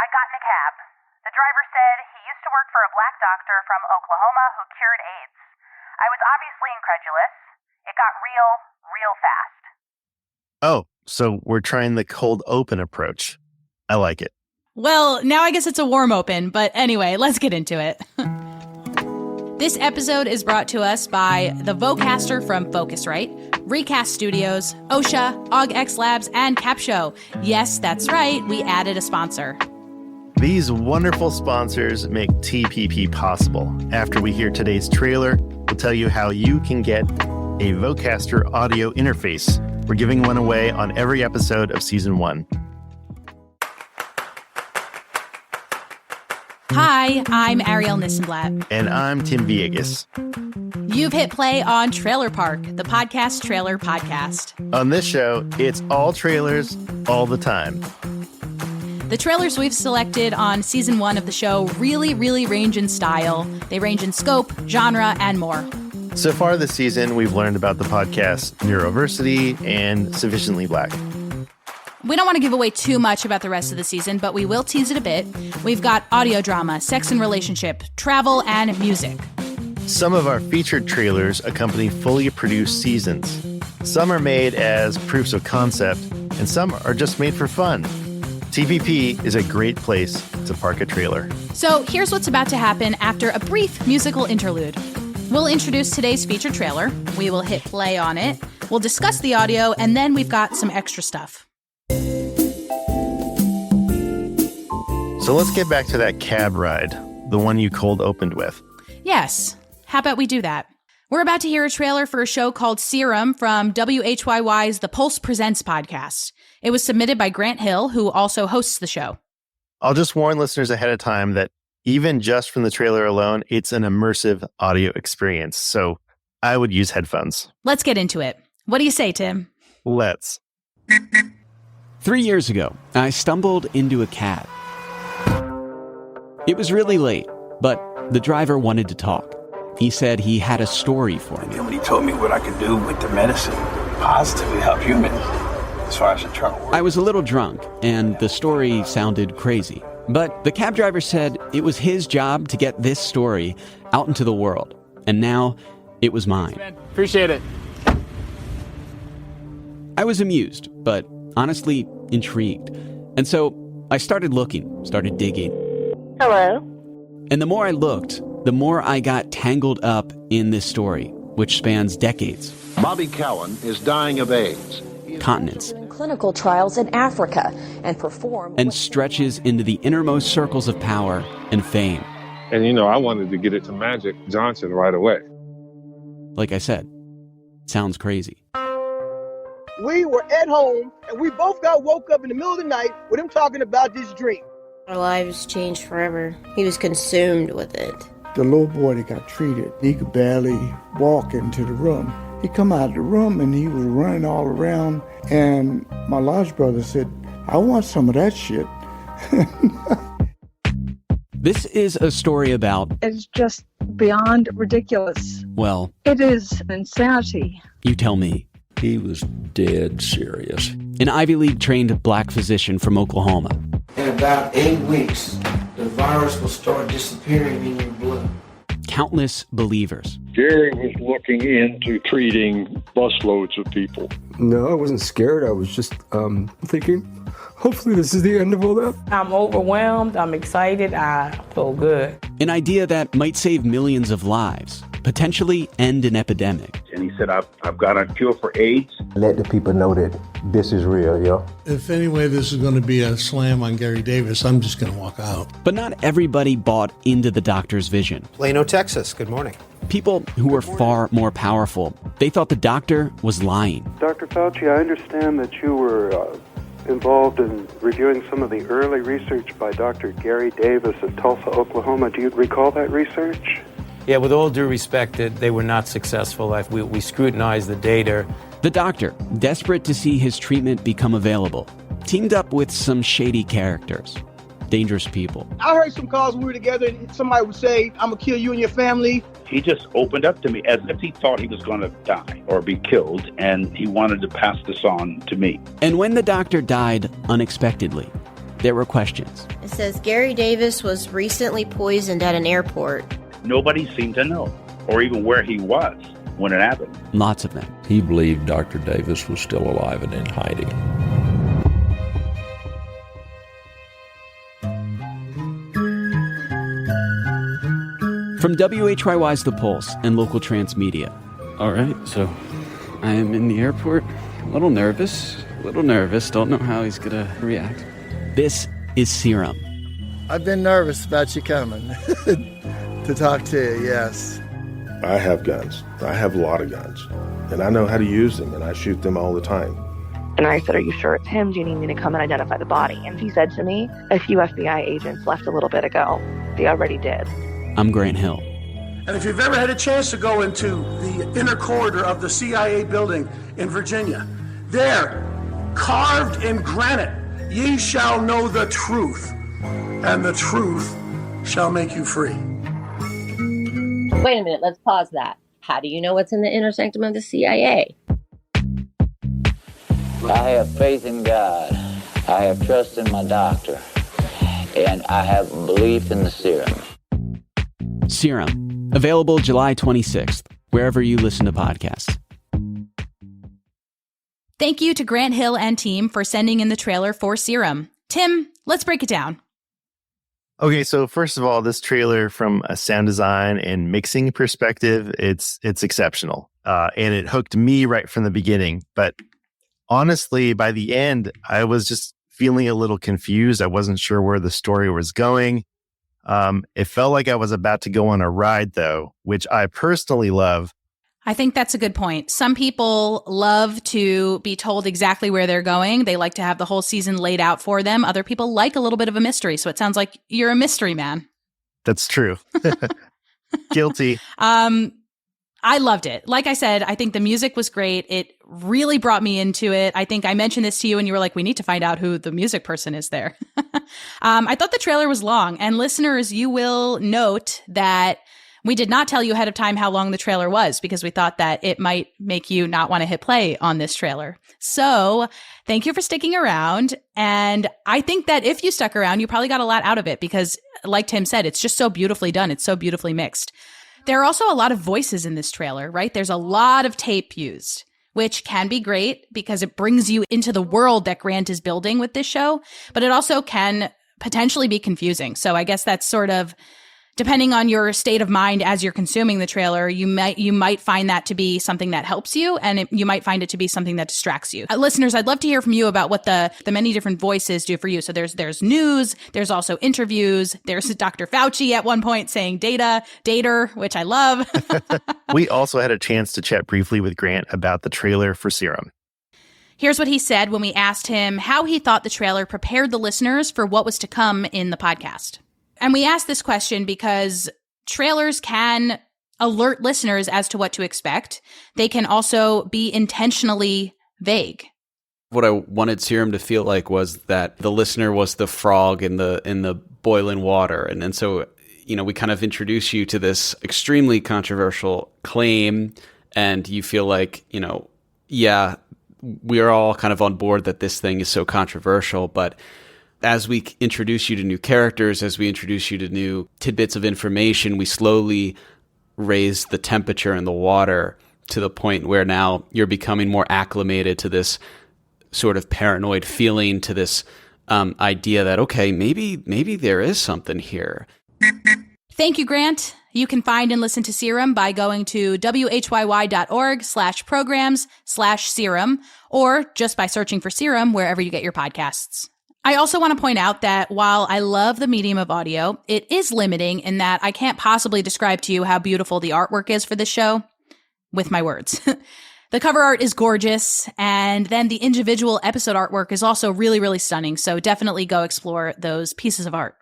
I got in a cab. The driver said he used to work for a black doctor from Oklahoma who cured AIDS. I was obviously incredulous. It got real fast. Oh, so we're trying the cold open approach. I like it. Well, now I guess it's a warm open, but anyway, let's get into it. This episode is brought to us by the Vocaster from Focusrite, Recast Studios, Ausha, Aug X Labs, and Capsho. Yes, that's right, we added a sponsor. These wonderful sponsors make TPP possible. After we hear today's trailer, we'll tell you how you can get a Vocaster audio interface. We're giving one away on every episode of Season 1. Hi, I'm Arielle Nissenblatt. And I'm Tim Villegas. You've hit play on Trailer Park, the podcast trailer podcast. On this show, it's all trailers all the time. The trailers we've selected on Season 1 of the show really range in style. They range in scope, genre, and more. So far this season, we've learned about the podcast Neuroversity and Sufficiently Black. We don't want to give away too much about the rest of the season, but we will tease it a bit. We've got audio drama, sex and relationship, travel, and music. Some of our featured trailers accompany fully produced seasons. Some are made as proofs of concept, and some are just made for fun. TPP is a great place to park a trailer. So here's what's about to happen after a brief musical interlude. We'll introduce today's featured trailer. We will hit play on it. We'll discuss the audio, and then we've got some extra stuff. So let's get back to that cab ride, the one you cold opened with. Yes. How about we do that? We're about to hear a trailer for a show called Serum from WHYY's The Pulse Presents podcast. It was submitted by Grant Hill, who also hosts the show. I'll just warn listeners ahead of time that even just from the trailer alone, it's an immersive audio experience. So I would use headphones. Let's get into it. What do you say, Tim? Let's. 3 years ago, I stumbled into a cab. It was really late, but the driver wanted to talk. He said he had a story for me. And when he told me what I could do with the medicine, positively help humans, as far as the trouble works. I was a little drunk, and the story sounded crazy. But the cab driver said it was his job to get this story out into the world. And now it was mine. Appreciate it. I was amused, but honestly intrigued. And so I started looking, started digging. Hello. And the more I looked, the more I got tangled up in this story, which spans decades. Bobby Cowan is dying of AIDS. Continents. Clinical trials in Africa and stretches into the innermost circles of power and fame. And, I wanted to get it to Magic Johnson right away. Like I said, sounds crazy. We were at home, and we both got woke up in the middle of the night with him talking about this dream. Our lives changed forever. He was consumed with it. The little boy that got treated, he could barely walk into the room. He come out of the room, and he was running all around, and my large brother said, I want some of that shit. This is a story about... It's just beyond ridiculous. Well... It is insanity. You tell me. He was dead serious. An Ivy League-trained black physician from Oklahoma. In about 8 weeks, the virus will start disappearing in your blood. Countless believers. Gary was looking into treating busloads of people. No, I wasn't scared. I was just thinking, hopefully this is the end of all that. I'm overwhelmed. I'm excited. I feel good. An idea that might save millions of lives, potentially end an epidemic. And he said, I've got a cure for AIDS. Let the people know that this is real, yo. If anyway this is going to be a slam on Gary Davis, I'm just going to walk out. But not everybody bought into the doctor's vision. Plano, Texas. Good morning. People who were far more powerful. They thought the doctor was lying. Dr. Fauci, I understand that you were involved in reviewing some of the early research by Dr. Gary Davis at Tulsa, Oklahoma. Do you recall that research? Yeah, with all due respect, they were not successful. We scrutinized the data. The doctor, desperate to see his treatment become available, teamed up with some shady characters, dangerous people. I heard some calls when we were together, and somebody would say, I'm going to kill you and your family. He just opened up to me as if he thought he was going to die or be killed, and he wanted to pass this on to me. And when the doctor died unexpectedly, there were questions. It says Gary Davis was recently poisoned at an airport. Nobody seemed to know, or even where he was when it happened. Lots of them. He believed Dr. Davis was still alive and in hiding. From WHYY's The Pulse and local transmedia. All right, so I am in the airport, a little nervous, don't know how he's going to react. This is Serum. I've been nervous about you coming to talk to you, yes. I have guns. I have a lot of guns, and I know how to use them, and I shoot them all the time. And I said, are you sure it's him? Do you need me to come and identify the body? And he said to me, a few FBI agents left a little bit ago. They already did. I'm Grant Hill. And if you've ever had a chance to go into the inner corridor of the CIA building in Virginia, there, carved in granite, ye shall know the truth, and the truth shall make you free. Wait a minute, let's pause that. How do you know what's in the inner sanctum of the CIA? I have faith in God. I have trust in my doctor. And I have belief in the serum. Serum, available July 26th, wherever you listen to podcasts. Thank you to Grant Hill and team for sending in the trailer for Serum. Tim, let's break it down. Okay, so first of all, this trailer from a sound design and mixing perspective, it's exceptional. And it hooked me right from the beginning. But honestly, by the end, I was just feeling a little confused. I wasn't sure where the story was going. It felt like I was about to go on a ride, though, which I personally love. I think that's a good point. Some people love to be told exactly where they're going. They like to have the whole season laid out for them. Other people like a little bit of a mystery. So it sounds like you're a mystery man. That's true. Guilty. I loved it. Like I said, I think the music was great. It really brought me into it. I think I mentioned this to you and you were like, we need to find out who the music person is there. I thought the trailer was long. And listeners, you will note that we did not tell you ahead of time how long the trailer was because we thought that it might make you not want to hit play on this trailer. So thank you for sticking around. And I think that if you stuck around, you probably got a lot out of it because like Tim said, it's just so beautifully done. It's so beautifully mixed. There are also a lot of voices in this trailer, right? There's a lot of tape used, which can be great because it brings you into the world that Grant is building with this show, but it also can potentially be confusing. So I guess that's sort of depending on your state of mind as you're consuming the trailer, you might find that to be something that helps you, and you might find it to be something that distracts you. Listeners, I'd love to hear from you about what the many different voices do for you. So there's news, there's also interviews, there's Dr. Fauci at one point saying dater, which I love. We also had a chance to chat briefly with Grant about the trailer for Serum. Here's what he said when we asked him how he thought the trailer prepared the listeners for what was to come in the podcast. And we asked this question because trailers can alert listeners as to what to expect. They can also be intentionally vague. What I wanted Serum to feel like was that the listener was the frog in the boiling water. And so, we kind of introduce you to this extremely controversial claim, and you feel like, yeah, we are all kind of on board that this thing is so controversial, but as we introduce you to new characters, as we introduce you to new tidbits of information, we slowly raise the temperature in the water to the point where now you're becoming more acclimated to this sort of paranoid feeling, to this idea that, okay, maybe there is something here. Thank you, Grant. You can find and listen to Serum by going to whyy.org/programs/serum, or just by searching for Serum wherever you get your podcasts. I also want to point out that while I love the medium of audio, it is limiting in that I can't possibly describe to you how beautiful the artwork is for this show with my words. The cover art is gorgeous, and then the individual episode artwork is also really, really stunning. So definitely go explore those pieces of art.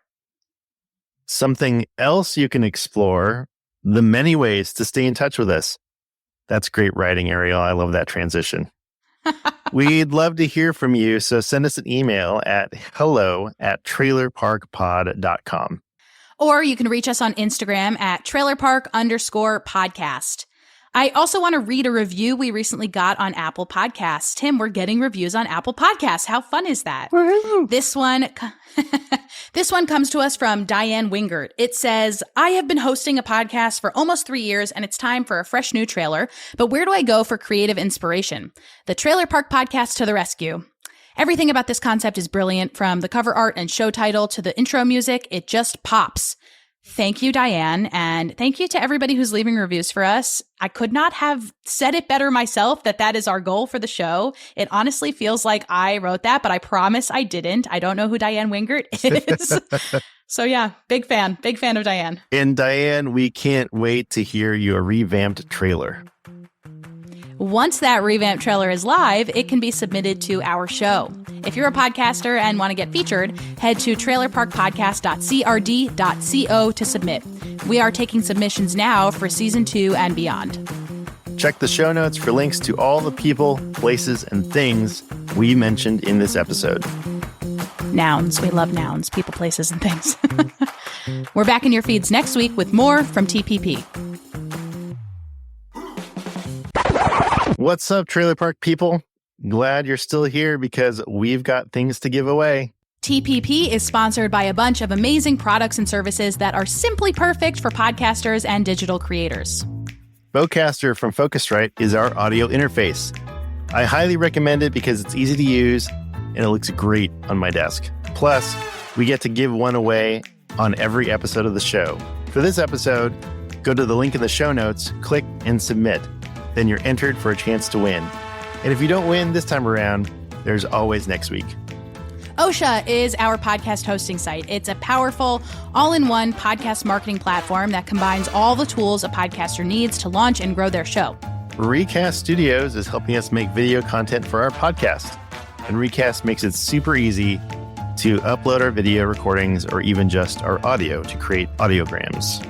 Something else you can explore, the many ways to stay in touch with us. That's great writing, Arielle. I love that transition. We'd love to hear from you, so send us an email at hello@trailerparkpod.com. Or you can reach us on Instagram at trailerpark_podcast. I also want to read a review we recently got on Apple Podcasts. Tim, we're getting reviews on Apple Podcasts. How fun is that? This one comes to us from Diane Wingert. It says, I have been hosting a podcast for almost 3 years, and it's time for a fresh new trailer. But where do I go for creative inspiration? The Trailer Park Podcast to the rescue. Everything about this concept is brilliant, from the cover art and show title to the intro music. It just pops. Thank you, Diane, and thank you to everybody who's leaving reviews for us. I could not have said it better myself that is our goal for the show. It honestly feels like I wrote that, but I promise I didn't. I don't know who Diane Wingert is. So yeah, big fan of Diane. And Diane, we can't wait to hear your revamped trailer. Once that revamped trailer is live, it can be submitted to our show. If you're a podcaster and want to get featured, head to trailerparkpodcast.crd.co to submit. We are taking submissions now for season 2 and beyond. Check the show notes for links to all the people, places, and things we mentioned in this episode. Nouns. We love nouns, people, places, and things. We're back in your feeds next week with more from TPP. What's up, Trailer Park people? Glad you're still here because we've got things to give away. TPP is sponsored by a bunch of amazing products and services that are simply perfect for podcasters and digital creators. Vocaster from Focusrite is our audio interface. I highly recommend it because it's easy to use and it looks great on my desk. Plus, we get to give one away on every episode of the show. For this episode, go to the link in the show notes, click and submit. Then you're entered for a chance to win. And if you don't win this time around, there's always next week. Ausha is our podcast hosting site. It's a powerful, all-in-one podcast marketing platform that combines all the tools a podcaster needs to launch and grow their show. Recast Studios is helping us make video content for our podcast. And Recast makes it super easy to upload our video recordings or even just our audio to create audiograms.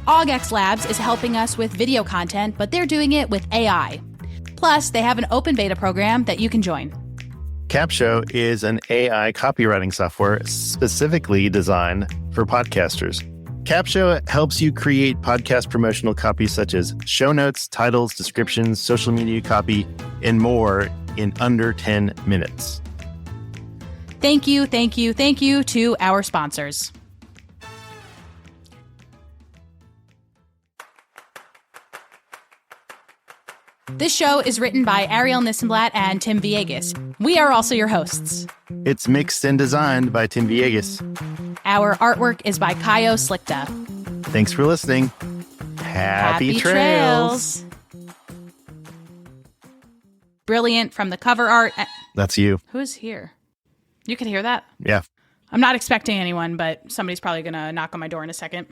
Aug X Labs is helping us with video content, but they're doing it with AI. Plus, they have an open beta program that you can join. Capsho is an AI copywriting software specifically designed for podcasters. Capsho helps you create podcast promotional copy such as show notes, titles, descriptions, social media copy, and more in under 10 minutes. Thank you to our sponsors. This show is written by Arielle Nissenblatt and Tim Villegas. We are also your hosts. It's mixed and designed by Tim Villegas. Our artwork is by Kaio Slikta. Thanks for listening. Happy trails. Brilliant from the cover art. That's you. Who's here? You can hear that? Yeah. I'm not expecting anyone, but somebody's probably going to knock on my door in a second.